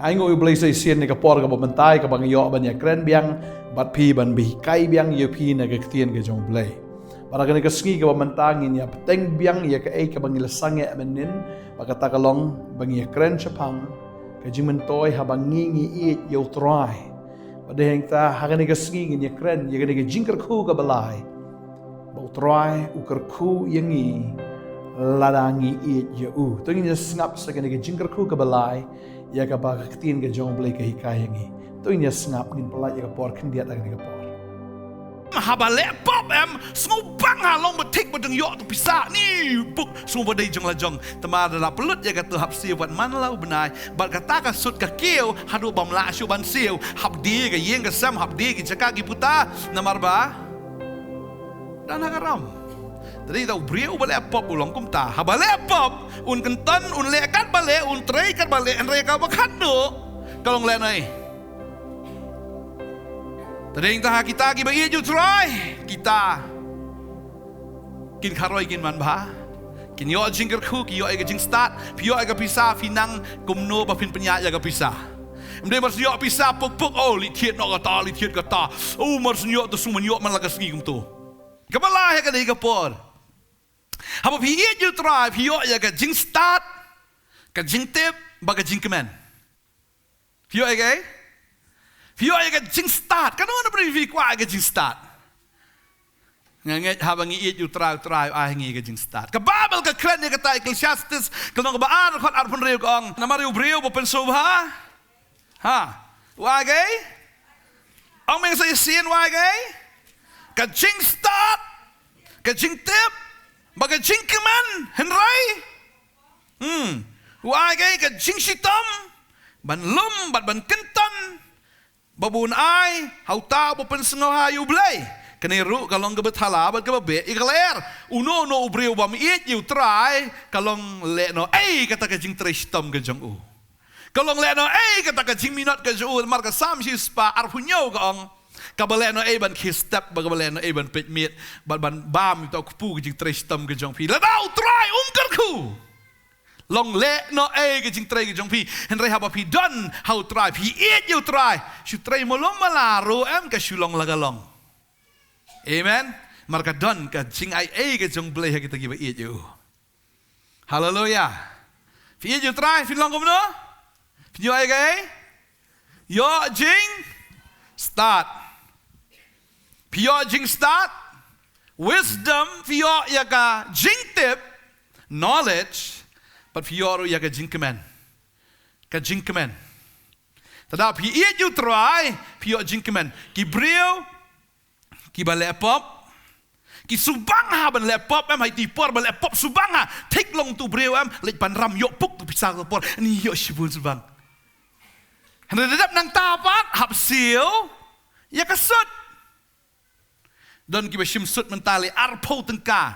Ai ngoi blai sai sien ni ka por ka bantai ka bang yo ban ya kren biang bat phi ban bi kai biang ye phi na ka tien ka jong blai. Para ka ni ka sngi ka bantang in ya teng biang ya ka ai ka bang lasang ya menin ba ka takalong bang ya kren chapang ka jimen toy ha bang ngi i yo try. Pada heng ta ha ka ni ka sngi in ya kren ya ka ni ka jingkar khu ka balai. Ba try ukar khu yangi ladangi i ya u. Tu ni sngap sa ka ni ka jingkar khu ka balai. Ya ka ba ka tin ka jong blai ka hikayangi to inya snap ngin pala ya ka por khindiat ang ka por habale pop em bang halong betik bedeng yo tu pisa ni buk semua badai jong la jong temada la pelut ya ka tu hap siu wat man lau benai bat kata ka sut ka keu hadu bam la shu ban siu hap di ka yeng ka sam hap di ki caka ki puta namar ba dan hagaram tadi tau brio bale pop ulong kum ta habale pop un kenton un lekat bale un trei kat bale en reka bakat do kalong le nai tadi ta kita ki bagi ju try kita kin kharoi kin man ba kin yo jingker khu ki yo e jing start pi yo e ka pisa finang kumno ba fin penya ya ka pisa mde mas yo pisa puk puk oh li thiet no ka ta li thiet ka ta oh mas yo to suman yo man la ka sgi kum tu kabala he ka dei ka por Haba pi you try pi yo ya ka jing start ka jing tip ba ka jing kemen. Pi yo ya ka jing start kan ona beri vi kwa ka jing start. Nganget haba ngi you try ah ngi ka jing start. Ka Bible ka kren ya ka ta Ecclesiastes ka no ba ar khot ar pun reu ka ong na mariu breu bo pen so ha. Ha. Wa ga? Ong meng sa sien wa ga? Ka jing start ka jing tip baga jingkeman henrai wa gai ka jingsitam ban lum bat ban kenton babun ai hauta bo pen sengo hayu blai keneru kalong gebet hala bat ka be ikler uno no ubreu bam it you try kalong le no kata ka jing tristam ka jong u kalong le no kata ka jing minot ka jong u marka sam si spa ar punyo ka ong kabaleno ban kistap bagabaleno ban petmit ban bam to kupu jing tristam ke jong pi la dau try karku long le no ke jing try ke jong pi henry haba pi don how try pi it you try shu try molom malaru ka shulong lagalong amen marka don ka jing ai ke jong blai kita giba it you hallelujah pi it you try fi long no pi yo yo jing start Pio jing start wisdom pio yaga jing tip knowledge but pio yaga jing kemen ka jing kemen tada pi you try pio jing kemen ki brio ki ba laptop ki subang ha ban laptop em hai ti por ba laptop subang ha thik long tu brio em lek ban ram yo puk tu pisa ko por ni yo shibun subang han dadap nang tapat hap siu ya kasut don kiba shimsut mentali arpo tengka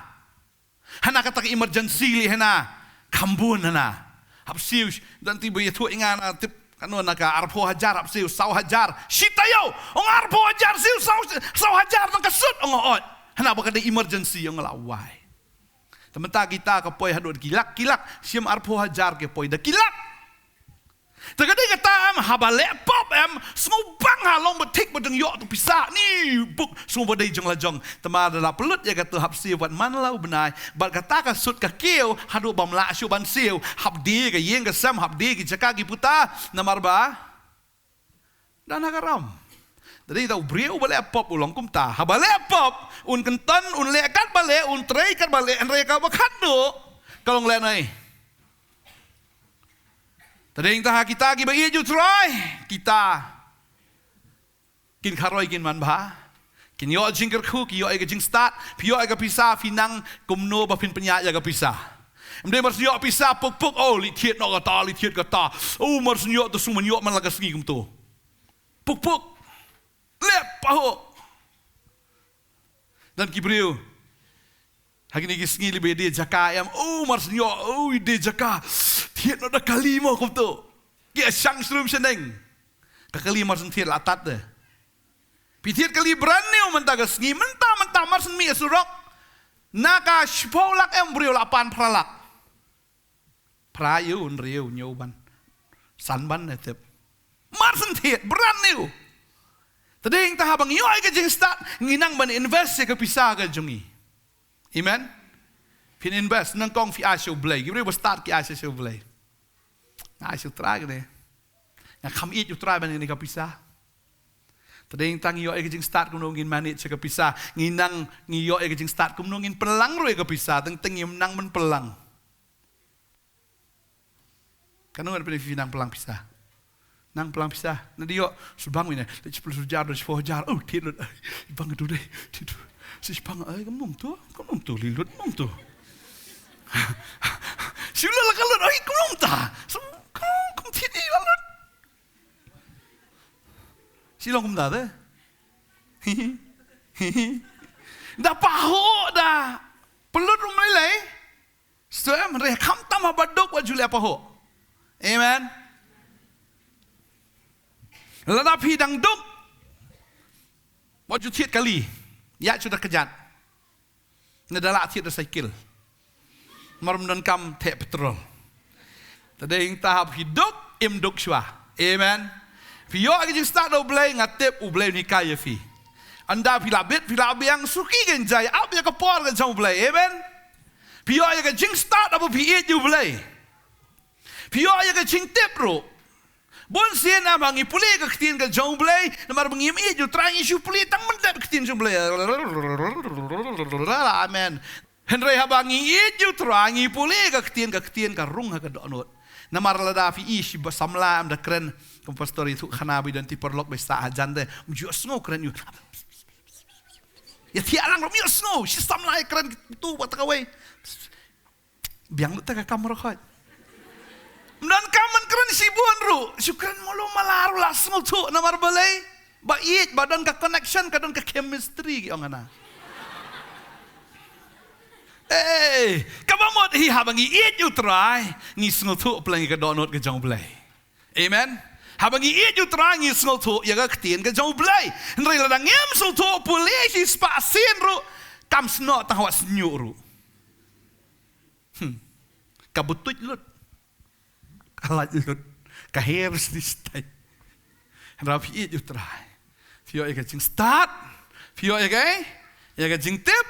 hana kata emergency li hana kambun hana hapsiu dan tiba ya tu ingana tip kanu naka arpo hajar hapsiu sau hajar shitayo ong arpo hajar siu sau hajar nang kasut ong ot hana ba kada emergency ong lawai tementa kita ka poi hadot kilak siam arpo hajar ke poi da kilak Tagadi kata habale pop bang halong betik bedeng yo tu pisa ni buk semua badai jong la jong temada la pelut ya kata hap siu wat man lau benai bat kata ka sut ka keu hadu bam la shu ban siu hap di ka yeng ka sam hap di ki caka ki puta namar ba dan hagaram jadi tau brio bale pop ulong kum ta habale pop un kenton un lekat bale un trei kat bale en reka bakat do kalong le nai tadi ta kita ki bagi ju try kita kin kharoi kin man ba kin yo jingker khu ki yo e jing start pio e ka pisa finang kumno ba fin penya ya ka pisa mde mar yo pisa puk puk oh li thiet no ka ta oh mar yo to suman yo man la ka sgi kum tu puk puk lep paho dan ki brio hagini ki sgi li be de jaka yam oh mar yo oh de jaka thiet no da kalimo kum tu ki sang strum seneng ka kalima sen thiet latat de pi thiet kali brane o menta ka sngi menta mar sen mi surok naka shpolak brio lapan pralak prayu un riu nyoban san ban ne tep mar sentiet brand new. Tading ta habang iyo ay kajing start nginang ban invest ka pisa ka jungi. Amen. Pin invest nang kong fi asyo blay. Gibre ba start ki asyo blay. Na asyo try ne. Na come eat you try ban ni ka pisa. Tading tang iyo ay kajing start kung nungin manage ka pisa. Nginang iyo ay kajing start kung nungin pelang ro ka pisa tang yung nang man pelang. Kanong ada pinang pelang pisa. Nang pelang pisah. Nanti yo subang ini. Lagi 10 jar, 20 jar. Oh, tidur. Bang itu deh. Tidur. Sibang ay kamu tu lilut mum tu. Sila lah kalau ay kamu ta. Kamu tidur lalut. Sila kamu dah deh. Dah paho dah. Pelut rumah leh. Setelah mereka kam tamah badok wajul apa ho. Amen. Lada pidang duk. Wajud tiat kali. Ya sudah kejat. Nedalak tiat cycle. Marum dan kam tek petrol. Tadi yang tahap hidup imduk syua. Amen. Pio agak start do blay ngatip u blay ni kaya fi. Anda pilabit yang suki genjai. Apa yang kepor kan jauh blay. Amen. Pio agak start apa piit you blay. Pio agak tip ro. Bon siya na mangi puli ka kitin ka jong blay na marabang yimi ju trying issue puli tang mendap kitin jong blay. Amen. Henry habangi ju trying puli ka kitin ka rung ka donot. Na marlada fi ishi basamla am da kren kompastor itu khanabi dan tiperlok be sa ajande mju snow kren yu. Ya ti alang ro mi snow si samla kren tu batakaway. Biang lu ta ka kamera khot. Dan kaman keren si buan ru, syukran mulu malaru langsung tu namar balai, baik badan ka connection kadang ka chemistry yang ana. Kabamot hi habangi eat you try, ngisngo tu pelangi ka donut ka jong balai. Amen. Habangi eat you try ngisngo tu ya ka ktien ka jong balai. Ndrai ladang ngem so tu pulih si spasin ru, kam snot tawas nyuru. Kabutut lut. Kalat lut, kahers di stay. Rapi it you try. Fio ega jing start. Fio ega jing tip.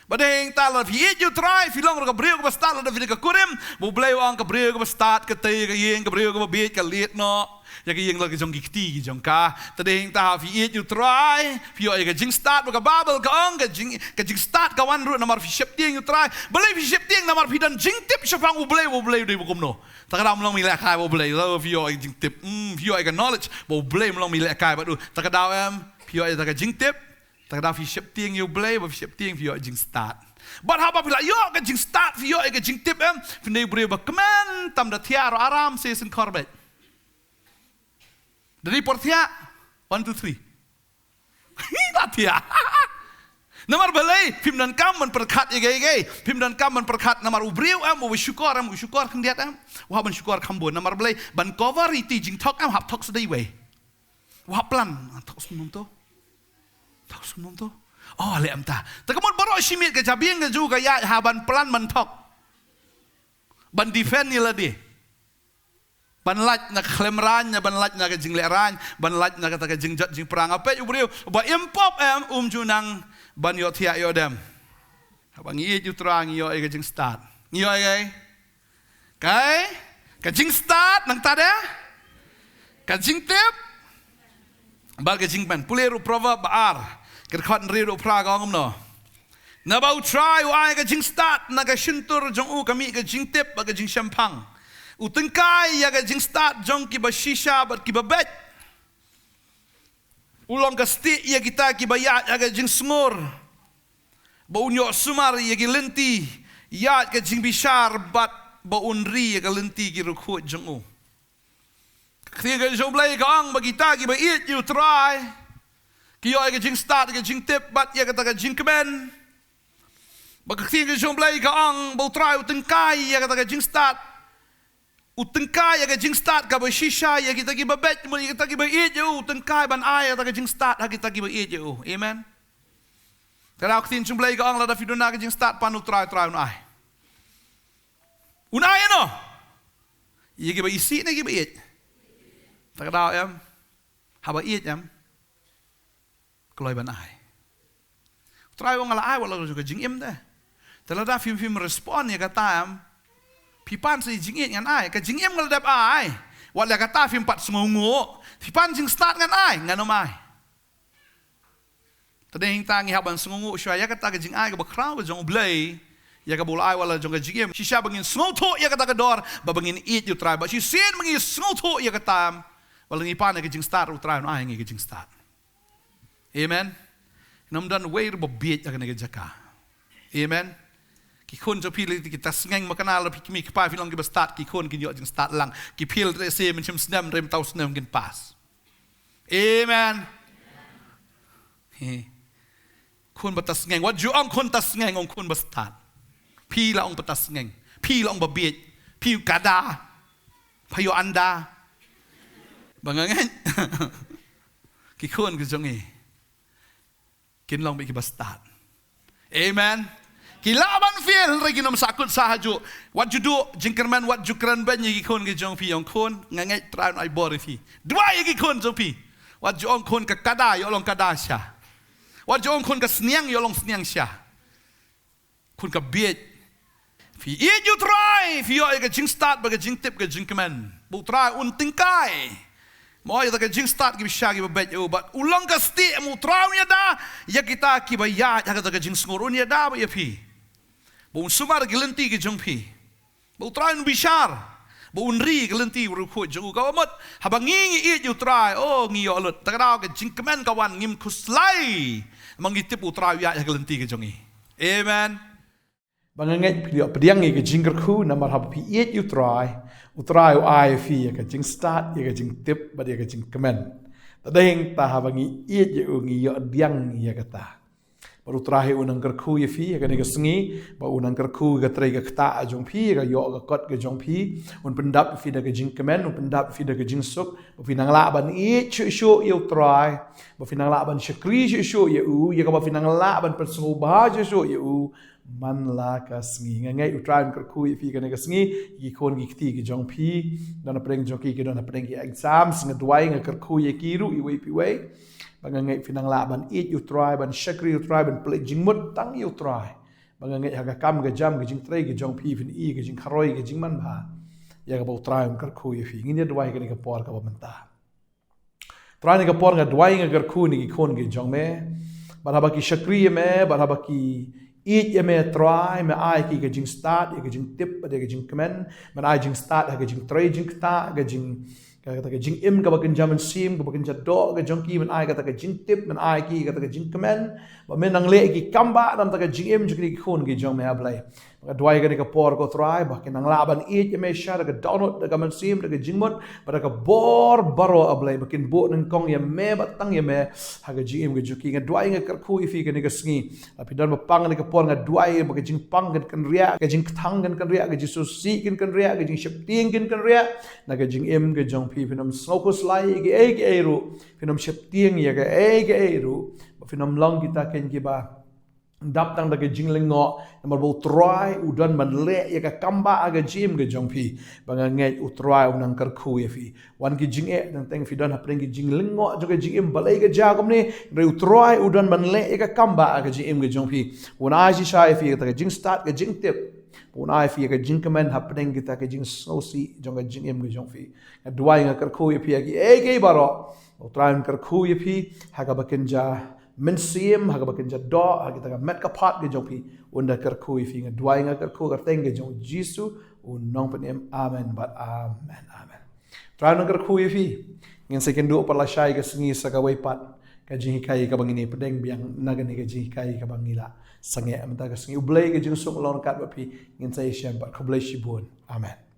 Badeng talar fi it you try. Filong ro ka brio ka start la fi ka kurim. Bo blay wang ka brio ka start ka tay ka yeng ka brio ka bit ka lit no. Ya ka yeng la ka jong gikti ki jong ka. Tadeng ta fi it you try. Fio ega jing start ka babel ka ong ka jing start ka wan ro namar fi ship ting you try. Balay fi ship ting namar fi dan jing tip syapang u blay de bukum no. Takada mlong milek kai bo blay lo fio ai jing tip fio ai ka knowledge bo blay mlong milek kai ba du takada fio ai takada jing tip takada fi ship ting you blay bo ship ting fio ai jing start but haba pila yo ka jing start fio ai ka jing tip fne bre ba kemen tam da tiaro aram se sin korbet dari portia 1 2 3 latia Namar balai pim dan kam man perkat ege pim dan kam man perkat namar ubriu u syukur kendiat wah ban syukur kambon namar balai ban cover iti jing tok hap tok sedai we wah plan tok sunum to oh le amta takamon baro shimit ke jabing ke juga ya haban plan man tok ban defend ni ladi ban laj na klemran ban laj na ke jing leran ban laj na kata ke jing jat jing perang apa ubriu ba impop junang ban yo tia yo dem habang i ju trang yo ai ka jing start yo ai kai ka jing start nang tada ka jing tip bal ka jing ban puleru proverb baar ker khot riru praga ngom no na bau try ai ka jing start na ka shintur jong u kami ka jing tip ba ka jing champang utengkai ya ka jing start jong ki ba shisha ba ki ba bet ulong ka sti ya kita ki bayat aga jing smur ba unyo sumar ya ki lenti ya ka jing bishar bat ba unri ya ka lenti ki rukut jong u kaya ka jong blay ka ang ba kita ki ba eat you try ki yo ka jing start ka jing tip bat ya ka ta ka jing kemen ba kaya ka jong blay ka ang ba try utengkai ya ka ta ka jing start utengkai ya jing start ka ba shisha ya kita ki ba bet mo kita ki ba eat you utengkai ban ai ta ka jing start ha kita ki ba eat you amen kalau tin jumlai ka ang la da fidona ka jing start panu try unai no ya ki ba isi na ki ba eat takdao em haba iet em keloi ban ai trai wong ala ai wala juga jing em deh telada film respon ya kata em pipan si jing iet ngan ai ka jing em ngeldap ai wala kata film pat sengongo pipan jing start ngan ai ngan omai tadeng tangi haban sengongo syaya kata ka jing ai ka bakrau ka jong blai ya ka bulai wala jong ka jing em shisha bangin sengoto ya kata ka dor babangin iet you try but she sen bangin sengoto ya kata wala ngipan ka jing start utrai no ai ngi ka jing start amen namdan way bebiet akan jaka amen kikun jo pilih kita sengeng makanal pikmi kipa filong kita start kikun kin yo jing start lang kipil se mencem senam rem tau senam kin pas amen kun batas sengeng wat jo ang kun tas sengeng ong kun start pi la ong batas sengeng pi la ong bebiet pi kada payo anda bangangan kikun ke jongi kin long biki bastat amen kilaban feel regi nom sakut sahaju what you do jingkerman what you kran ban yi kon ge jong pi ong kon ngangai tran ai bor fi dua yi kon jong pi what you ong kon ka kada yo long kada sha what you ong kon ka sniang yo long sniang sha kun ka biet fi you try fi yo ge jing start ba ge jing tip ge jingkerman bu try un tingkai mau ya tak jing start ki bisa ki babet yo but ulang ka sti mu traum ya da ya kita ki bayat ya tak jing ngurun ya da ya pi bu sumar gelenti ki jong pi bu traum bishar bu unri gelenti ru ko jong ka mot habangi i you try oh ngi yo lut tak dau ke jing kemen kawan ngim kuslai mangitip u traum ya gelenti ki jongi amen banganget pediang ke jingker ku namar hab pi iet you try utrai u ai fi ka jing start ya ka jing tip ba ya ka jing kemen tadeng ta habangi iet ye ngi yo diang ya kata baru terakhir unang kerku ya fi ka ne ka sengi ba unang kerku ka trai ka kta jong pi ka yo ka kot ka jong pi un pendap fi da ka jing kemen un pendap fi da ka jing suk ba fi nang la ban iet chu you try ba fi nang la ban shakri chu ye u ya ka ba fi nang la ban persu ba chu ye u man la ka sengi ngai utran kerku ya fi ka ne ka sengi ki kon ki kti ki jong pi dan apreng jong ki don apreng ki exam sing dwai nga kerku ye ki ru i we pi we bangangai finang la ban eat you try ban shakri you try ban play jing mut tang you try bangangai haga kam ga jam ga jing trai ga jong pi fin i ga jing kharoi ga jing man ba ya ga bo try kerku ye fi ngi dwai ga ne ka por ka ba menta try ne ka por ga dwai nga kerku ni ki kon ga jong me ban haba ki shakri me ban haba ki eat ya me try me ai ki ga jing start ya ga jing tip ya ga jing kemen man ai jing start ga jing try jing ta ga jing ka jing im ka bakin jaman sim ka bakin jado ka jong ki man ai ka ta jing tip man ai ki ka ta jing kemen ba men nang le ki kamba nam ta jing im jikri khon ki jong me ablai ka dwai ka ka por ko try ba kin nang laban eat ya me sha ka download ka man sim ka jing mot ba ka bor baro ablai bakin bo nang kong ya me ba tang ya me ha ka jing im ka juki ka dwai nga ka khu ifi ka ni ka sngi api dan ba pang ni ka por nga dwai ba ka jing pang kan ria ka jing thang kan ria ka jisu si kan ria ka jing ship ting kan ria na ka jing im ka jong pi finom snokus lai ge ru finom ship ting ya ge ru finom long kita ken ki ba dap tang da ke jing lengo namar bo try udan man le ya ka kamba aga jim ge jong pi banga ngai u try unang kar khu ya fi wan ki jing e nang teng fi don hapring ki jing lengo jo ge jing im balai ge ja kom ni re u try udan man le ya ka kamba aga jim ge jong pi wan a ji sha fi ta ke jing start ge jing tip pun ai fi ke jing kemen hapring kita ke jing sosi jong ge jing im ge jong fi dwai nga kar khu ya fi ge baro u try kar khu ya fi ha ka bakin ja men sim ha bakin ja do ha kita met ka pat ge jong pi unda kar khu fi nga dwai nga kar khu kar teng ge jong jisu un nong penem amen but amen try no kar khu fi ngin second do par la shai ge singi sa ka wai pat ka jing kai ka bangini pedeng biang nagani ge jing kai ka bangila sange amta ka singi ublai ge jing sok lon kat ba pi ngin sai shem ba khablai shibun amen